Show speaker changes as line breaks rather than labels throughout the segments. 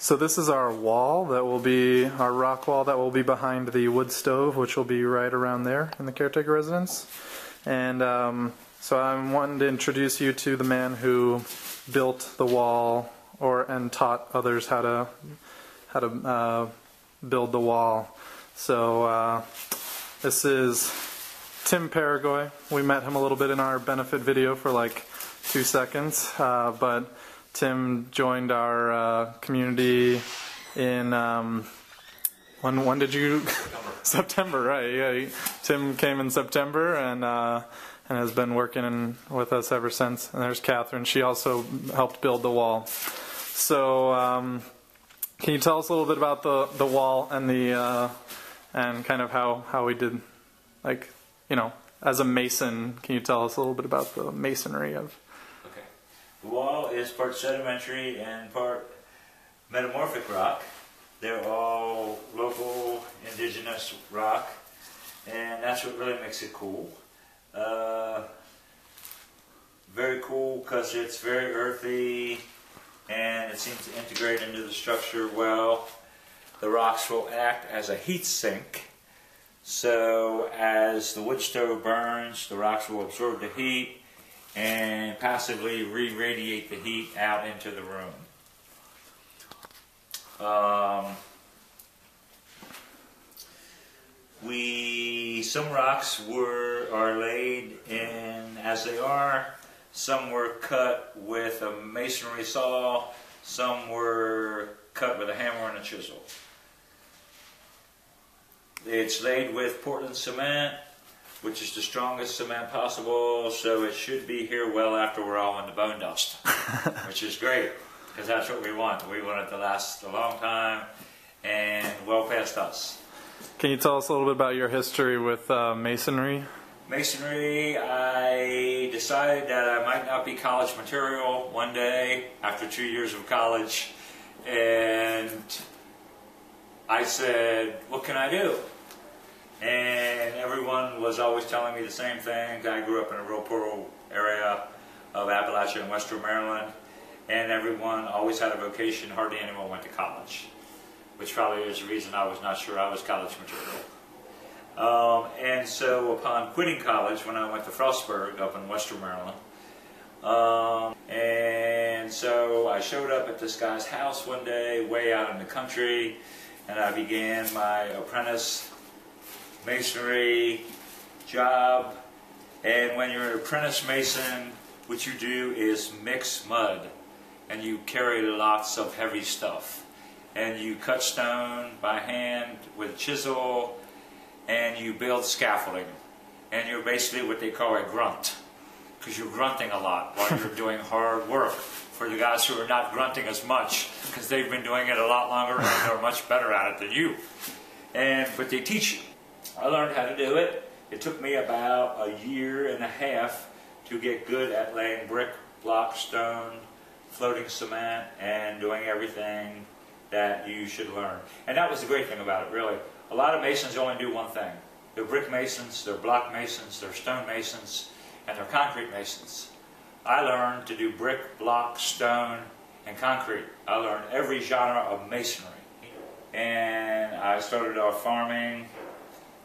So this is our wall that will be, our rock wall that will be behind the wood stove, which will be right around there in the caretaker residence. And so I'm wanting to introduce you to the man who built the wall and taught others how to build the wall. So this is Tim Paragoy. We met him a little bit in our benefit video for like 2 seconds, but Tim joined our community in when did you? September, right? Yeah, Tim came in September and has been working with us ever since. And there's Catherine. She also helped build the wall. So can you tell us a little bit about the wall and and kind of how we did, like, you know, as a mason? Can you tell us a little bit about the masonry of?
Okay, the wall is part sedimentary and part metamorphic rock. They're all local indigenous rock, and that's what really makes it cool. Very cool because it's very earthy and it seems to integrate into the structure well. The rocks will act as a heat sink, so as the wood stove burns, the rocks will absorb the heat and passively re-radiate the heat out into the room. Some rocks are laid in as they are. Some were cut with a masonry saw. Some were cut with a hammer and a chisel. It's laid with Portland cement, which is the strongest cement possible, so it should be here well after we're all in the bone dust, which is great, because that's what we want. We want it to last a long time and well past us.
Can you tell us a little bit about your history with masonry?
Masonry, I decided that I might not be college material one day after 2 years of college, and I said, what can I do? And everyone was always telling me the same thing. I grew up in a real poor area of Appalachia and Western Maryland, and everyone always had a vocation. Hardly anyone went to college, which probably is the reason I was not sure I was college material. And so upon quitting college, when I went to Frostburg up in Western Maryland, and so I showed up at this guy's house one day way out in the country, and I began my apprentice masonry job. And when you're an apprentice mason, what you do is mix mud, and you carry lots of heavy stuff, and you cut stone by hand with a chisel, and you build scaffolding, and you're basically what they call a grunt, because you're grunting a lot while you're doing hard work. For the guys who are not grunting as much, because they've been doing it a lot longer and they're much better at it than you. But they teach you. I learned how to do it. It took me about 1.5 years to get good at laying brick, block, stone, floating cement, and doing everything that you should learn. And that was the great thing about it, really. A lot of masons only do one thing. They're brick masons, they're block masons, they're stone masons, and they're concrete masons. I learned to do brick, block, stone, and concrete. I learned every genre of masonry. And I started off farming,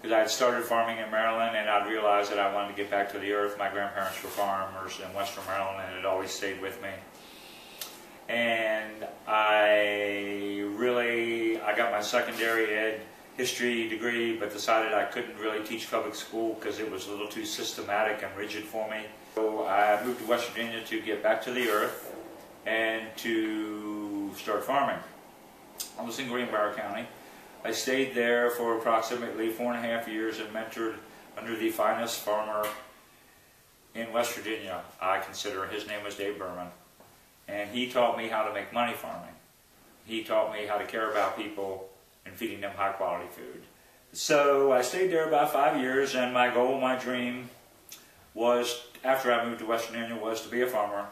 because I had started farming in Maryland, and I realized that I wanted to get back to the earth. My grandparents were farmers in Western Maryland, and it always stayed with me. And I got my secondary ed history degree, but decided I couldn't really teach public school because it was a little too systematic and rigid for me. So I moved to West Virginia to get back to the earth and to start farming. I was in Greenbrier County. I stayed there for approximately 4.5 years and mentored under the finest farmer in West Virginia, I consider. His name was Dave Berman. And he taught me how to make money farming. He taught me how to care about people and feeding them high quality food. So I stayed there about 5 years, and my goal, my dream was, after I moved to West Virginia, was to be a farmer,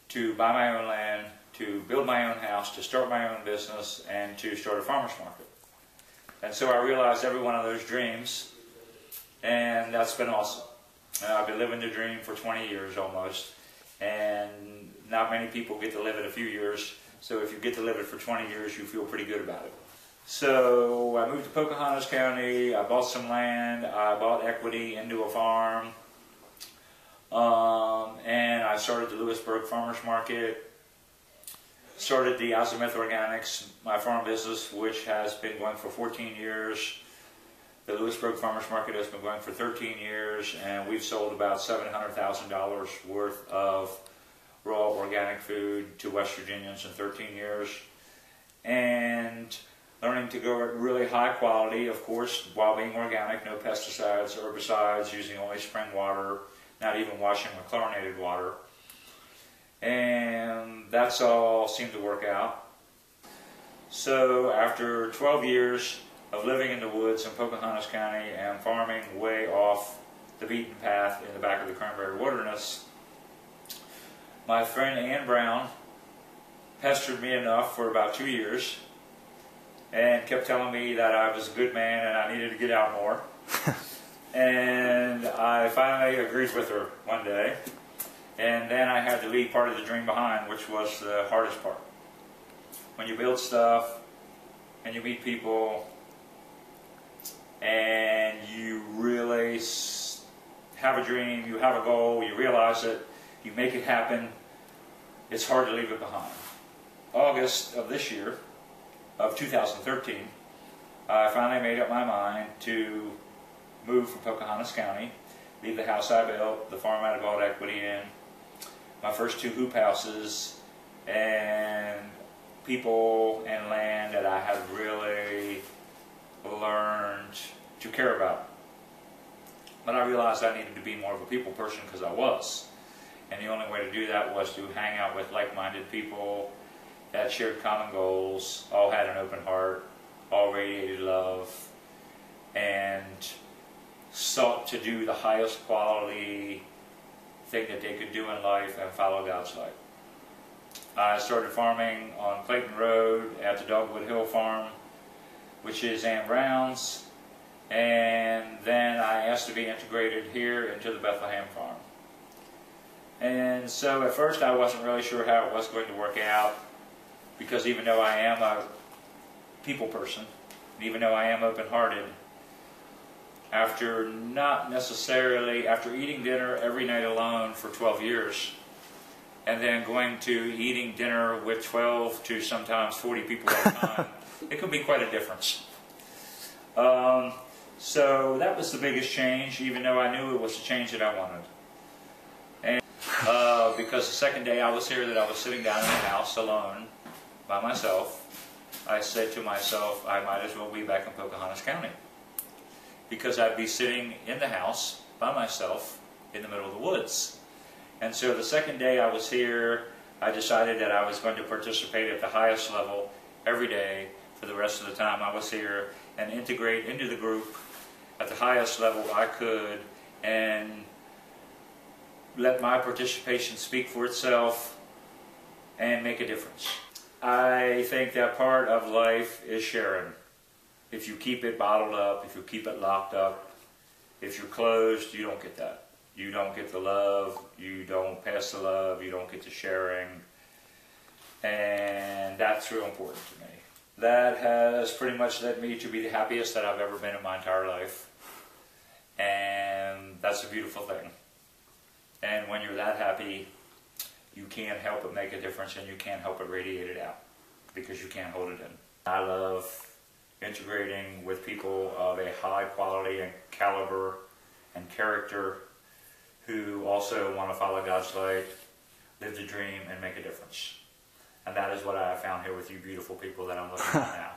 to buy my own land, to build my own house, to start my own business, and to start a farmer's market. And so I realized every one of those dreams, and that's been awesome. I've been living the dream for 20 years almost, and not many people get to live it a few years. So if you get to live it for 20 years, you feel pretty good about it. So I moved to Pocahontas County, I bought some land, I bought equity into a farm, and I started the Lewisburg Farmers Market, started the Azimuth Organics, my farm business, which has been going for 14 years. The Lewisburg Farmers Market has been going for 13 years, and we've sold about $700,000 worth of raw organic food to West Virginians in 13 years. And learning to go at really high quality, of course, while being organic, no pesticides, herbicides, using only spring water, not even washing with chlorinated water. And that's all seemed to work out. So after 12 years of living in the woods in Pocahontas County and farming way off the beaten path in the back of the Cranberry Wilderness, my friend Ann Brown pestered me enough for about 2 years and kept telling me that I was a good man and I needed to get out more. And I finally agreed with her one day. And then I had to leave part of the dream behind, which was the hardest part. When you build stuff and you meet people and you really have a dream, you have a goal, you realize it, you make it happen, it's hard to leave it behind. August of this year, of 2013, I finally made up my mind to move from Pocahontas County, leave the house I built, the farm I bought equity in, my first 2 hoop houses, and people and land that I had really learned to care about. But I realized I needed to be more of a people person because I was. And the only way to do that was to hang out with like-minded people that shared common goals, all had an open heart, all radiated love, and sought to do the highest quality thing that they could do in life and follow God's light. I started farming on Clayton Road at the Dogwood Hill Farm, which is Ann Brown's, and then I asked to be integrated here into the Bethlehem Farm. And so at first I wasn't really sure how it was going to work out, because even though I am a people person, and even though I am open-hearted, after eating dinner every night alone for 12 years, and then going to eating dinner with 12 to sometimes 40 people at a time, it can be quite a difference. So that was the biggest change, even though I knew it was the change that I wanted. And because the second day I was here, that I was sitting down in the house alone, by myself, I said to myself, I might as well be back in Pocahontas County, because I'd be sitting in the house by myself in the middle of the woods. And so the second day I was here, I decided that I was going to participate at the highest level every day for the rest of the time I was here, and integrate into the group at the highest level I could, and let my participation speak for itself and make a difference. I think that part of life is sharing. If you keep it bottled up, if you keep it locked up, if you're closed, you don't get that. You don't get the love, you don't pass the love, you don't get the sharing, and that's real important to me. That has pretty much led me to be the happiest that I've ever been in my entire life, and that's a beautiful thing. And when you're that happy, you can't help but make a difference, and you can't help but radiate it out, because you can't hold it in. I love integrating with people of a high quality and caliber and character who also want to follow God's light, live the dream, and make a difference. And that is what I have found here with you beautiful people that I'm looking at now.